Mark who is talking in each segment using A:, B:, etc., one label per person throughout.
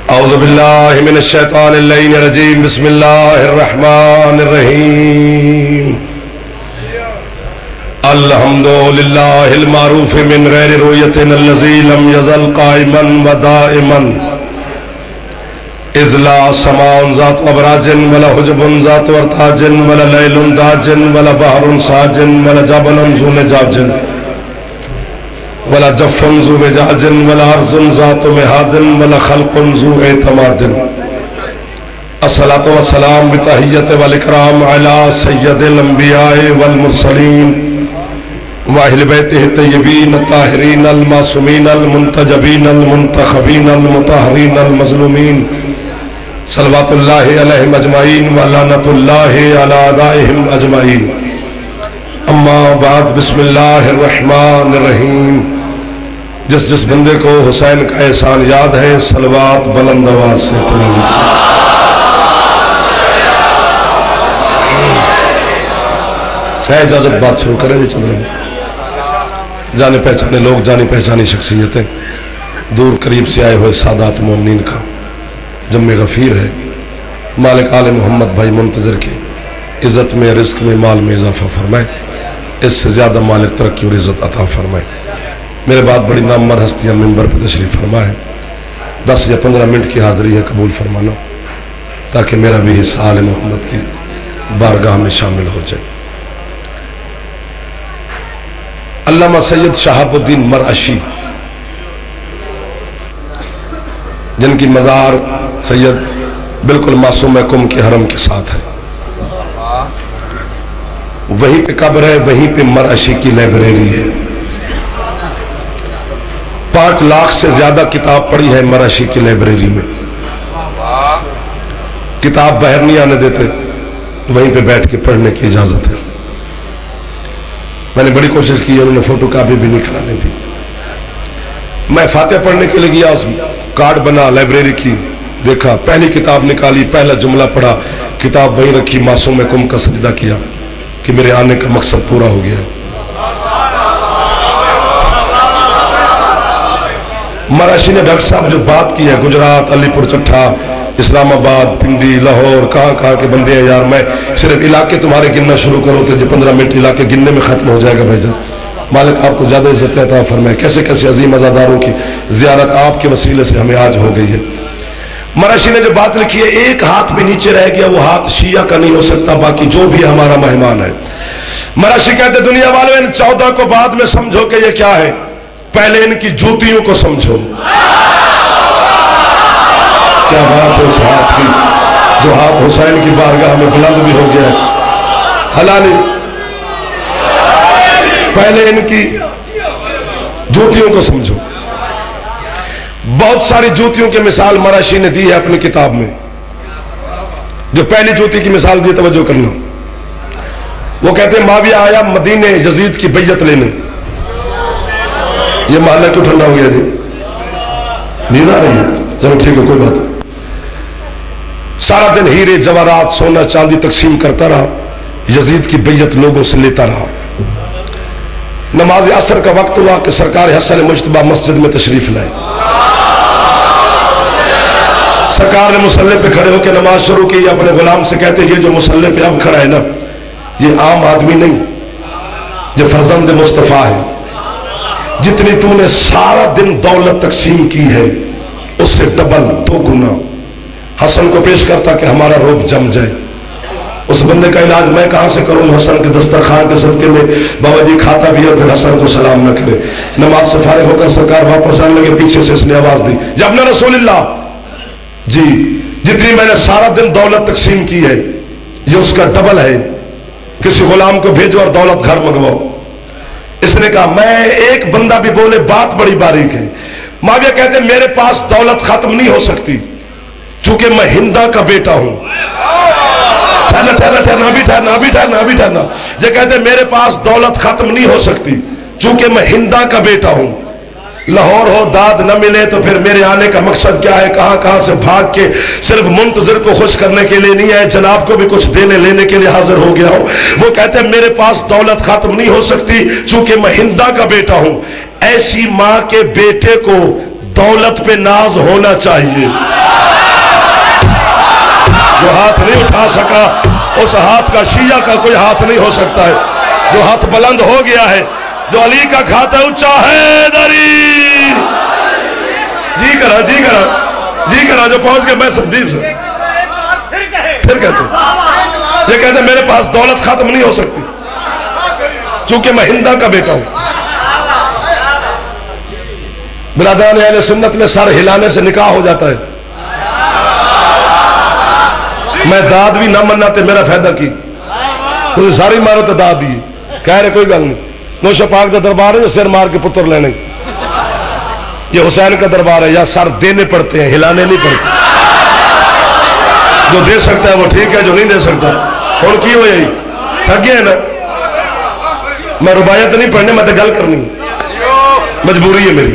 A: اعوذ باللہ من الشیطان اللعین الرجیم بسم اللہ الرحمن الرحیم الحمدللہ المعروف من غیر رؤیت الذی لم یزل قائما و دائما اذ لا سماء ذات ابراج ولا حجب ذات ارتاج ولا لیل داج ولا بحر ساج ولا جبل ذو نجاج ولا جف ذو وجاج ولا ارض ذات مہاد ولا خلق ذو اعتماد الصلاة والسلام بتحیت والاکرام علی سید الانبیاء والمرسلین واہل بیتہ الطیبین الطاہرین المعصومین المنتجبین المنتخبین المطہرین المظلومین صلوات اللہ علیہم اجمعین ولعنت اللہ علی اعدائہم اجمعین اما بعد بسم اللہ الرحمن الرحیم جس بندے کو حسین کا احسان یاد ہے صلوات بلند آواز سے تلاوت ہے اجازت بات شروع کریں جی چند رہے جانے پہچانے لوگ جانی پہچانی شخصیتیں دور قریب سے آئے ہوئے سادات مومنین کا جمع غفیر ہے مالک آل محمد بھائی منتظر کے عزت میں رزق میں مال میں اضافہ فرمائے اس سے زیادہ مالک ترقی اور عزت عطا فرمائے میرے بعد بڑی نامور ہستیاں منبر پر تشریف فرمائے 10 یا 15 منٹ کی حاضری ہے قبول فرمانا تاکہ میرا بھی حصہ آل محمد کی بارگاہ میں شامل ہو جائے علامہ سید شہاب الدین مرعشی جن کی مزار سید بالکل معصوم قم کے حرم کے ساتھ ہے وہیں پہ قبر ہے وہیں پہ مرعشی کی لائبریری ہے 5 لاکھ سے زیادہ کتاب پڑھی ہے مرعشی کی لائبریری میں کتاب باہر نہیں آنے دیتے وہیں پہ بیٹھ کے پڑھنے کی اجازت ہے میں نے بڑی کوشش کی انہوں نے فوٹو کاپی بھی نہیں کرانے دی میں فاتحہ پڑھنے کے لیے گیا اس کارڈ بنا لائبریری کی دیکھا پہلی کتاب نکالی پہلا جملہ پڑھا کتاب وہیں رکھی معصوم قم کا سجدہ کیا کہ میرے آنے کا مقصد پورا ہو گیا مرعشی نے ڈاکٹر صاحب جو بات کی ہے گجرات علی پور چٹھا اسلام آباد پنڈی لاہور کہاں کے بندے ہیں یار میں صرف علاقے تمہارے گننا شروع کرو تو جو 15 منٹ علاقے گننے میں ختم ہو جائے گا بھائی جان مالک آپ کو زیادہ عزت عطا فرمائے کیسے کیسے عظیم عزاداروں کی زیارت آپ کے وسیلے سے ہمیں آج ہو گئی ہے مرعشی نے جو بات لکھی ہے ایک ہاتھ بھی نیچے رہ گیا وہ ہاتھ شیعہ کا نہیں ہو سکتا باقی جو بھی ہمارا مہمان ہے مرعشی کہتے دنیا والوں ان 14 کو بعد میں سمجھو کہ یہ کیا ہے پہلے ان کی جوتیوں کو سمجھو کیا بات ہے اس ہاتھ کی جو ہاتھ حسین کی بارگاہ میں بلند بھی ہو گیا ہے حلالی پہلے ان کی جوتیوں کو سمجھو بہت ساری جوتیوں کی مثال مرعشی نے دی ہے اپنی کتاب میں جو پہلی جوتی کی مثال دی توجہ کرنا وہ کہتے ہیں معاویہ آیا مدینے یزید کی بیعت لینے یہ محلہ کیوں ٹھنڈا ہو گیا جی نیند آ رہی ہے چلو ٹھیک ہے کوئی بات ہے سارا دن ہیرے جواہرات سونا چاندی تقسیم کرتا رہا یزید کی بیعت لوگوں سے لیتا رہا نماز عصر کا وقت ہوا کہ سرکار حسن مجتبہ مسجد میں تشریف لائے سرکار نے مصلی پہ کھڑے ہو کے نماز شروع کی اپنے غلام سے کہتے یہ جو مصلی پہ اب کھڑا ہے نا یہ عام آدمی نہیں یہ فرزند مصطفیٰ ہے جتنی تو نے سارا دن دولت تقسیم کی ہے اس سے ڈبل 2 گنا حسن کو پیش کرتا کہ ہمارا روب جم جائے اس بندے کا علاج میں کہاں سے کروں حسن کے دسترخوان کے صدقے میں بابا جی کھاتا بھی ہے پھر حسن کو سلام نہ کرے نماز سے فارغ ہو کر سرکار واپس جانے لگے پیچھے سے اس نے آواز دی جب نے رسول اللہ جی جتنی میں نے سارا دن دولت تقسیم کی ہے یہ اس کا ڈبل ہے کسی غلام کو بھیجو اور دولت گھر منگواؤ اس نے کہا میں ایک بندہ بھی بولے بات بڑی باریک ہے معاویہ کہتے میرے پاس دولت ختم نہیں ہو سکتی چونکہ میں ہندا کا بیٹا ہوں ٹھہرنا یہ کہتے میرے پاس دولت ختم نہیں ہو سکتی چونکہ میں ہندا کا بیٹا ہوں لاہور ہو داد نہ ملے تو پھر میرے آنے کا مقصد کیا ہے کہاں سے بھاگ کے صرف منتظر کو خوش کرنے کے لیے نہیں ہے جناب کو بھی کچھ دینے لینے کے لیے حاضر ہو گیا ہوں وہ کہتے ہیں میرے پاس دولت ختم نہیں ہو سکتی چونکہ میں ہندا کا بیٹا ہوں ایسی ماں کے بیٹے کو दौलत पे नाज होना चाहिए। जो हाथ नहीं उठा सका उस हाथ का शिया का कोई हाथ नहीं हो सकता है। जो हाथ बुलंद हो गया है, जो अली का खाता ऊंचा है दरी, जी करा जी करा जी करा, जो पहुंच गया मैं सदीप से फिर कहते ये कहते मेरे पास दौलत खत्म नहीं हो सकती चूंकि मैं हिंदा का बेटा हूं। बिरादरान अहले सुन्नत में सर हिलाने से निकाह हो जाता है। मैं दाद भी ना मन्ना ते मेरा फायदा की, तुम सारी मारो तो दाद दी कह रहे कोई गल नहीं। नौशा पाक का दरबार है जो सिर मार के पुत्र लेने, ये हुसैन का दरबार है, या सर देने पड़ते हैं हिलाने नहीं पड़ते। जो दे सकता है वो ठीक है, जो नहीं दे सकता और की हो यही थक गया है ना। मैं रुबायत नहीं पढ़ने, मैं तो गल करनी मजबूरी है मेरी,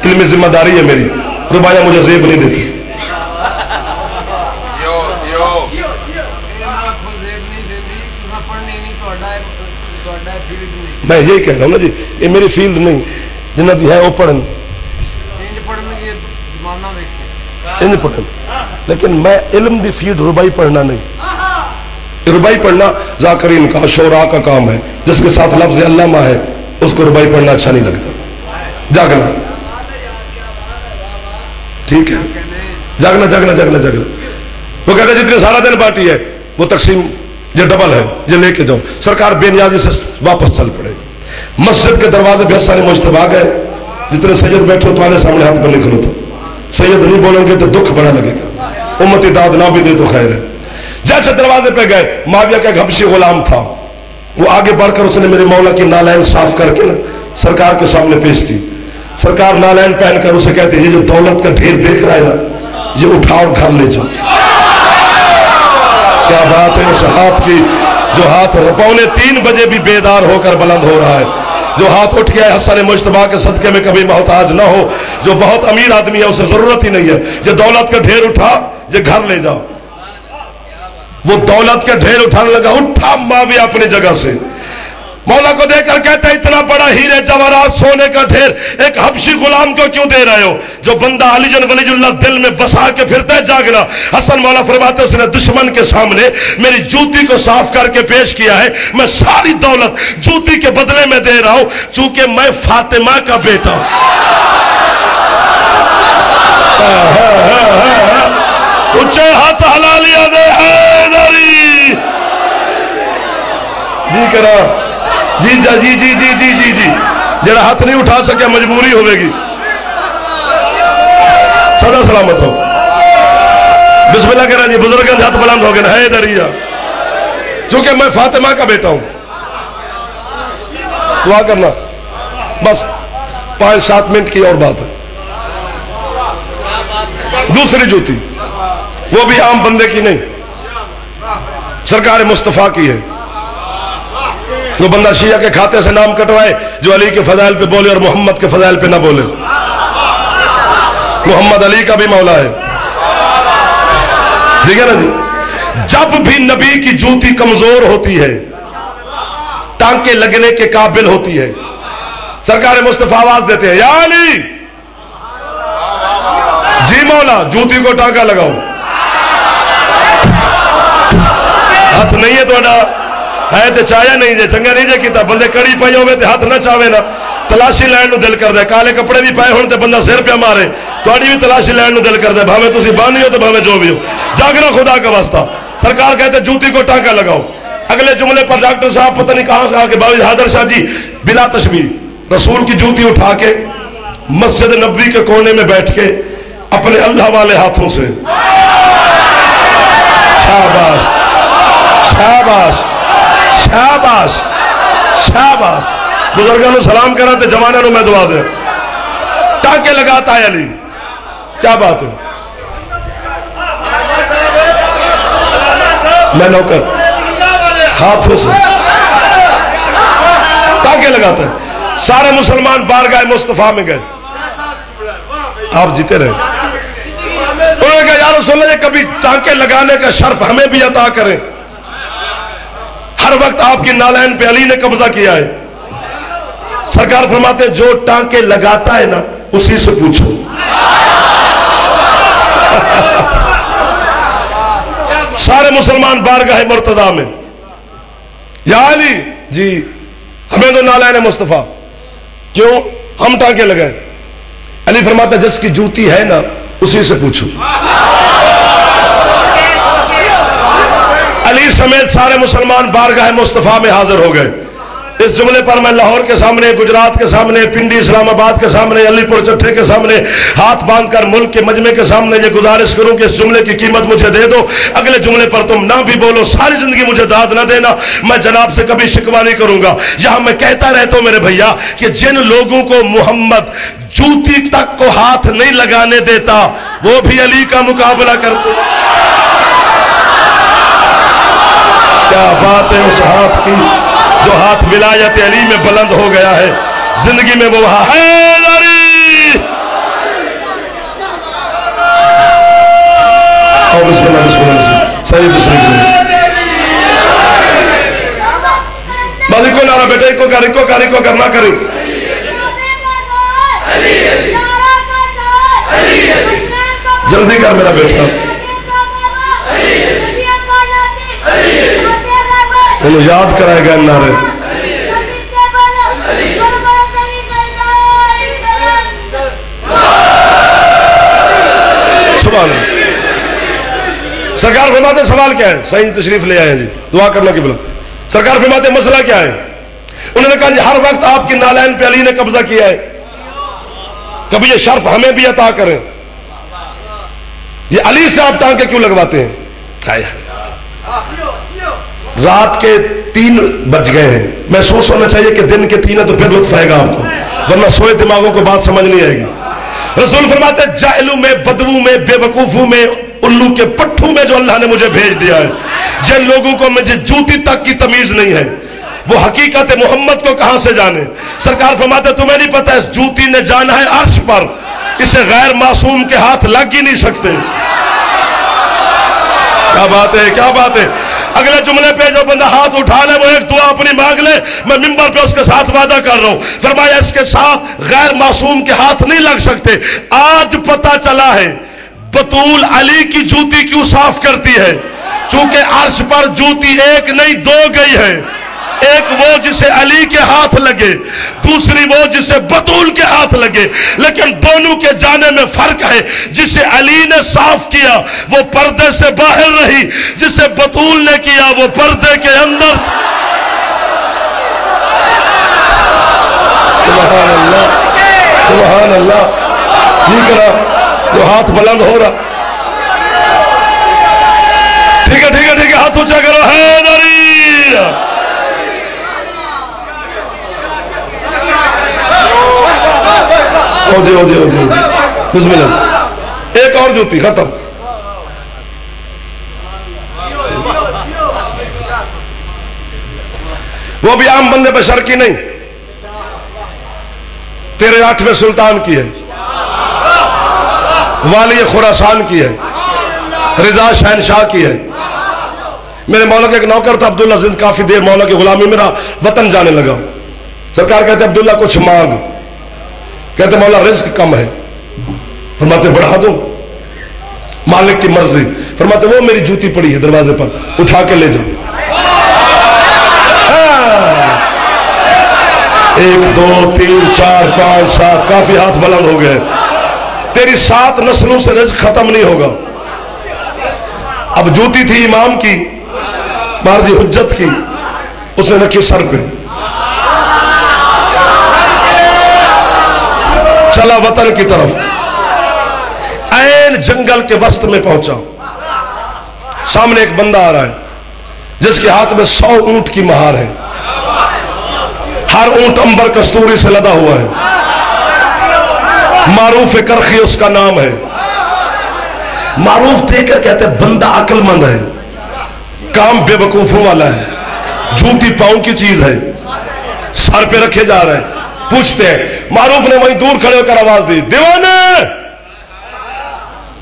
A: इल्मी जिम्मेदारी है मेरी। रुबाया मुझे जेब नहीं देती। मैं यही कह रहा हूँ ना जी, ये मेरी फील्ड नहीं, जिन्हें दी है वो पढ़न इन पढ़न, लेकिन मैं इल्म दी फील्ड रुबाई पढ़ना नहीं। रुबाई पढ़ना जाकरीन का शोरा का काम है, जिसके साथ लफ्ज अल्लामा है उसको रुबाई पढ़ना अच्छा नहीं लगता। जागना ठीक है, जागना जागना जागना जागना। वो कहते जितने सारा दिन पार्टी है वो तकसीम ये डबल है, ये लेके जाओ। सरकार बेनियाजी से वापस चल पड़े। मस्जिद के दरवाजे पे सारे मुश्तबा गए, जितने सैयद बैठे तुम्हारे सामने हाथ में निकलो तो सैयद नहीं बोलेंगे तो दुख बड़ा लगेगा, उम्मती दाद ना भी दे तो खैर है। जैसे दरवाजे पे गए, माविया का एक हबशी गुलाम था, वो आगे बढ़कर उसने मेरे मौला की नालैन साफ करके ना सरकार के सामने पेश की। सरकार नालैन पहनकर उसे कहते ये जो दौलत का ढेर देख रहा है ना, ये उठाओ घर ले जाओ। क्या बात है उस हाथ की, जो हाथ 2:45 बजे भी बेदार होकर बुलंद हो रहा है, जो हाथ उठ गया है हसन मुश्तबा के सदके में कभी मोहताज ना हो, जो बहुत अमीर आदमी है उसे जरूरत ही नहीं है, ये दौलत का ढेर उठा ये घर ले जाओ। वो दौलत का ढेर उठाने लगा, उठा माविया अपनी जगह से, मौला को देखकर कहता है इतना बड़ा हीरे जवाहरात सोने का ढेर एक हबशी गुलाम को क्यों दे रहे हो? जो बंदा अलीजन वलीजुल्लाह दिल में बसा के फिरता है जागना। हसन मौला फरमाते उसने दुश्मन के सामने मेरी जूती को साफ करके पेश किया है, मैं सारी दौलत जूती के बदले में दे रहा हूं चूंकि मैं फातिमा का बेटा हूं। ऊंचे हाथ हला लिया दे हैदरी जी करा जी जा जी जी जी जी जी जी। जरा हाथ नहीं उठा सके मजबूरी होगी, सदा सलामत हो। बिस्मिल्लाह करा जी, बुजुर्ग हाथ बुलंद हो गए है दरिया, चूंकि मैं फातिमा का बेटा हूं। दुआ करना बस 5-7 मिनट की और बात है। दूसरी जूती वो भी आम बंदे की नहीं, सरकार मुस्तफा की है। जो बंदा शिया के खाते से नाम कटवाए, जो अली के फजाइल पे बोले और मोहम्मद के फजाइल पे ना बोले। मोहम्मद अली का भी मौला है, ठीक है ना जी। जब भी नबी की जूती कमजोर होती है, टांके लगने के काबिल होती है, सरकार मुस्तफा आवाज देते हैं या अली जी मौला जूती को टांका लगाओ। हाथ नहीं है थोड़ा है तो चाया नहीं जे चंगा नहीं जे किता, बंदे कड़ी पाई होवे ते हाथ ना चावे ना, तलाशी लैन नु दिल करदा। काले कपड़े भी पाए होण ते बंदा सिर पे मारे, तुहाडी भी तलाशी लैन नु दिल करदा, भावे तुसी बानी हो तो भावे जो भी हो। जागना खुदा का वास्ता। सरकार कहते जूती को टांका लगाओ। अगले जुमले पर डॉक्टर साहब पता नहीं कहां से आके बाबू हादर शाह जी बिला तशबीह रसूल की जूती उठा के मस्जिद नबवी के कोने में बैठ के अपने अल्लाह वाले हाथों से शाबाश शाबाश शाबाश शाबाश बुजुर्गों को सलाम करा तो जमाने को मैं दुआ दे टाके लगाता है अली। क्या बात है, मैं नौकर हाथों से टाके लगाता है। सारे मुसलमान बारगाह मुस्तफा में गए, आप जीते रहे। उन्होंने कहा यार रसूल अल्लाह कभी टाके लगाने का शर्फ हमें भी अता करें। हर वक्त आपकी नालैन पे अली ने कब्जा किया है। सरकार फरमाते जो टांके लगाता है ना उसी से पूछो। सारे मुसलमान बारगाह मुर्तजा में, या अली जी हमें तो नालायन मुस्तफा, क्यों हम टांके लगाए? अली फरमाता जिसकी जूती है ना उसी से पूछो। अली समेत सारे मुसलमान बारगाह मुस्तफा में हाजिर हो गए। इस जुमले पर मैं लाहौर के सामने, गुजरात के सामने, पिंडी इस्लामाबाद के सामने, अलीपुर चट्टे के सामने हाथ बांधकर मुल्क के मजमे के सामने ये गुजारिश करूं कि इस जुमले की कीमत मुझे दे दो। अगले जुमले पर तुम ना भी बोलो, सारी जिंदगी मुझे दाद ना देना, मैं जनाब से कभी शिकवा नहीं करूंगा। यहां मैं कहता रहता हूं मेरे भैया कि जिन लोगों को मोहम्मद जूती तक को हाथ नहीं लगाने देता, वो भी अली का मुकाबला करते। क्या बात है उस हाथ की जो हाथ विलायत अली में बुलंद हो गया है। जिंदगी में वो हैदरी, बिस्मिल्लाह बिस्मिल्लाह, सही बिस्मिल्लाह। को नारा बेटे, इको करना करी। जल्दी कर मेरा बेटा, उन्हें याद कराएगा नारे। सरकार फरमाते सवाल क्या है? सही तशरीफ ले आए हैं जी, दुआ करना कि बोला। सरकार फरमाते मसला क्या है? उन्होंने कहा जी हर वक्त आपकी नालैन पे अली ने कब्जा किया है, कभी ये शर्फ हमें भी अता करें। ये अली से आप टांके क्यों लगवाते हैं? रात के 3 बज गए हैं, महसूस होना चाहिए कि दिन के 3 है तो फिर लुत्फ आएगा आपको, वरना सोए दिमागों को बात समझ नहीं आएगी। रसूल फरमाते जाहिलू में, बदवू में, बेवकूफों में, उल्लू के पट्ठू में जो अल्लाह ने मुझे भेज दिया है, जिन लोगों को मुझे जूती तक की तमीज नहीं है, वो हकीकत मोहम्मद को कहां से जाने? सरकार फरमाते तुम्हें नहीं पता इस जूती ने जाना है अर्श पर, इसे गैर मासूम के हाथ लग ही नहीं सकते। क्या बात है, क्या बात है। अगले जुमले पे जो बंदा हाथ उठा ले वो एक दुआ अपनी मांग ले, मैं मिंबर पे उसके साथ वादा कर रहा हूं। फरमाया इसके साथ गैर मासूम के हाथ नहीं लग सकते। आज पता चला है बतूल अली की जूती क्यों साफ करती है, चूंकि अर्श पर जूती एक नहीं 2 गई है। एक वो जिसे अली के हाथ लगे, दूसरी वो जिसे बतूल के हाथ लगे, लेकिन दोनों के जाने में फर्क है। जिसे अली ने साफ किया वो पर्दे से बाहर रही, जिसे बतूल ने किया वो पर्दे के अंदर। सुभान अल्लाह, सुभान अल्लाह। जी करा जो हाथ बुलंद हो रहा, ठीक है ठीक है ठीक है, हाथ ऊंचा करो। हैदरी हो जी बिस्मिल्लाह। एक और जूती खत्म। वो भी आम बंदे बशर की नहीं, तेरे 8वें सुल्तान की है, वाली खुरासान की है, रिजा शहनशाह की है। मेरे मौला का एक नौकर था अब्दुल्ला जिंद, काफी देर मौला की गुलामी, मेरा वतन जाने लगा। सरकार कहते अब्दुल्ला कुछ मांग, कहते मौला रिस्क कम है। फरमाते बढ़ा दो, मालिक की मर्जी। फरमाते वो मेरी जूती पड़ी है दरवाजे पर, उठा के ले जाओ। 1 2 3 4 5 7, काफी हाथ बुलंद हो गए। तेरी 7 नस्लों से रिस्क खत्म नहीं होगा। अब जूती थी इमाम की, मारजी हुज्जत की, उसने रखी सर पे, चला वतन की तरफ। ऐन जंगल के वस्त में पहुंचा, सामने एक बंदा आ रहा है जिसके हाथ में 100 ऊंट की महार है। हर ऊंट अंबर कस्तूरी से लदा हुआ है। मारूफ करखी उसका नाम है। मारूफ देखकर कहते बंदा अक्लमंद है, काम बेवकूफों वाला है, जूती पांव की चीज है, सर पे रखे जा रहे हैं। पूछते हैं, मारूफ ने वहीं दूर खड़े होकर आवाज दी, दीवाने।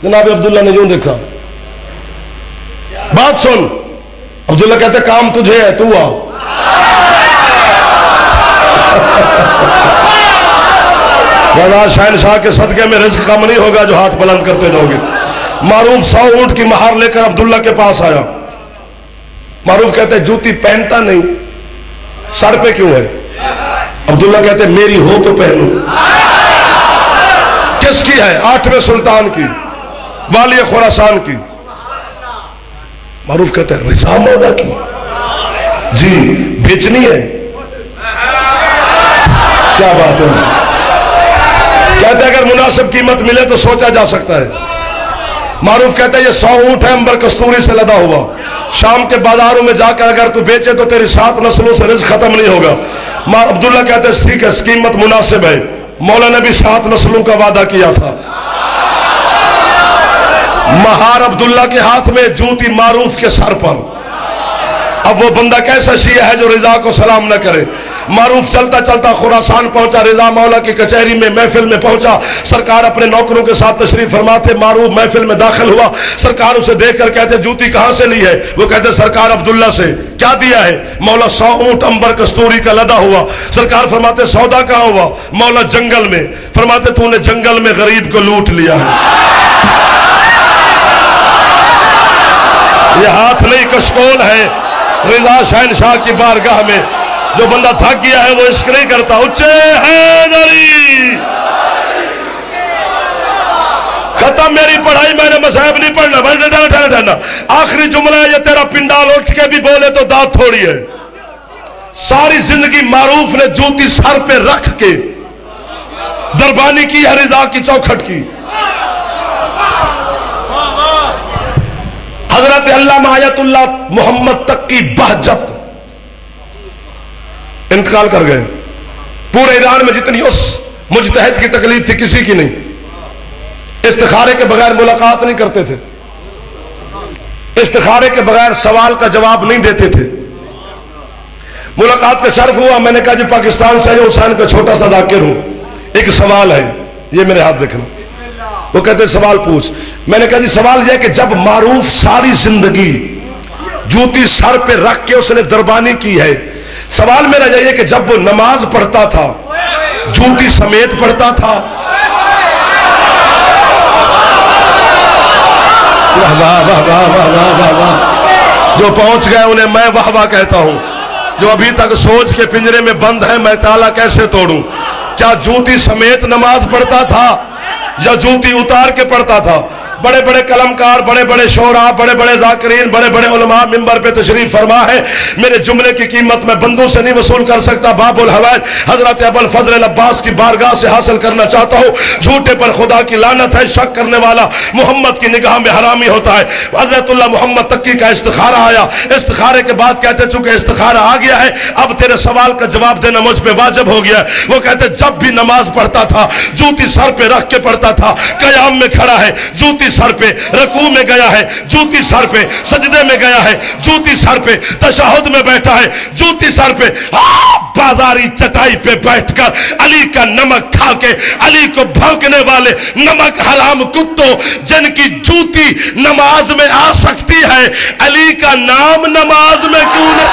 A: जनाब अब्दुल्ला ने यूं देखा, बात सुन। अब्दुल्ला कहते काम तुझे है, तू आ। रज़ा शहनशाह के सदके में रिज़्क कम नहीं होगा जो हाथ बुलंद करते जाओगे। मारूफ 100 ऊंट की महार लेकर अब्दुल्ला के पास आया। मारूफ कहते जूती पहनता नहीं, सर पे क्यों है? अब्दुल्ला कहते मेरी हो तो पहनूं। किसकी है? 8वें सुल्तान की, वाली खुरासान की। मारूफ कहते हैं रिज़ा मौला की। जी बेचनी है? क्या बात है? कहते अगर मुनासिब कीमत मिले तो सोचा जा सकता है। मारूफ कहते हैं ये 100 ऊंट है अंबर कस्तूरी से लदा हुआ, शाम के बाजारों में जाकर अगर तू बेचे तो तेरी 7 नस्लों से रिज़्क खत्म नहीं होगा। अब्दुल्ला कहते हैं ठीक है, कीमत मुनासिब है। मौला ने भी 7 नस्लों का वादा किया था। महार अब्दुल्ला के हाथ में, जूती मारूफ के सर पर। अब वो बंदा कैसा शिया है जो रिजा को सलाम न करे। मारूफ चलता चलता खुरासान पहुंचा, रिजा मौला की कचहरी में महफिल में पहुंचा। सरकार अपने नौकरों के साथ तशरीफ फरमाते। मारूफ महफिल में दाखिल हुआ। सरकार उसे देखकर कहते जूती कहां से ली है? वो कहते सरकार अब्दुल्ला से। क्या दिया है? मौला 100 ऊंट अंबर कस्तूरी का लदा हुआ। सरकार फरमाते सौदा कहां हुआ? मौला जंगल में। फरमाते तूने जंगल में गरीब को लूट लिया है। ये हाथ नहीं कशकोल है। रिजा शहनशाह की बारगाह में जो बंदा थक गया है वो इश्क नहीं करता। उच्चे हैदरी। खत्म मेरी पढ़ाई, मैंने मसाहब नहीं पढ़ना। आखिरी जुमला है ये तेरा पिंडाल उठ के भी बोले तो दांत थोड़ी है। सारी जिंदगी मारूफ ने जूती सर पे रख के दरबानी की है रिजा की चौखट की। हजरत अल्लामा आयतुल्लाह मोहम्मद तकी बहजत इंतकाल कर गए। पूरे ईरान में जितनी उस मुजतहिद की तकलीफ थी किसी की नहीं। इस्तिखारे के बगैर मुलाकात नहीं करते थे, इस्तिखारे के बगैर सवाल का जवाब नहीं देते थे। मुलाकात का शर्फ हुआ। मैंने कहा जी पाकिस्तान से हुसैन का छोटा सा जाकिर हूं, एक सवाल है, ये मेरे हाथ देखना। वो कहते सवाल पूछ। मैंने कहा जी सवाल यह कि जब मारूफ सारी जिंदगी जूती सर पे रख के उसने दरबानी की है, सवाल मेरा यह है कि जब वो नमाज पढ़ता था जूती समेत पढ़ता था। वाह वाह वाह वाह वाह वाह वाह वाह। जो पहुंच गए उन्हें मैं वाह वाह कहता हूं। जो अभी तक सोच के पिंजरे में बंद है मैं ताला कैसे तोड़ूं। क्या जूती समेत नमाज पढ़ता था या जूती उतार के पढ़ता था? बड़े बड़े कलमकार, बड़े बड़े शोरा, बड़े बड़े जाकिरीन, बड़े बड़े उलमा मिंबर पे तशरीफ फरमा है। मेरे जुमले की कीमत मैं बंदों से नहीं वसूल कर सकता। बाबुल हवाज हजरत अबुल फजल अब्बास की बारगाह से हासिल करना चाहता हूँ। झूठे पर खुदा की लानत है, शक करने वाला मोहम्मद की निगाह में हरामी होता है। हजरतुल्लाह मोहम्मद तकी का इस्तिखारा आया। इस्तिखारे के बाद कहते चूंकि इस्तिखारा आ गया है अब तेरे सवाल का जवाब देना मुझ पे वाजिब हो गया। वो कहते जब भी नमाज पढ़ता था जूती सर पे रख के पढ़ता था। कयाम में खड़ा है जूती सर पे, रकू में गया है जूती सर पे, सजदे में गया है जूती सर पे, तशहुद में बैठा है जूती सर पे। बाजारी चटाई पे बैठकर अली का नमक खा के अली को भौंकने वाले नमक हराम कुत्तों जिनकी जूती नमाज में आ सकती है, अली का नाम नमाज में क्यों नहीं?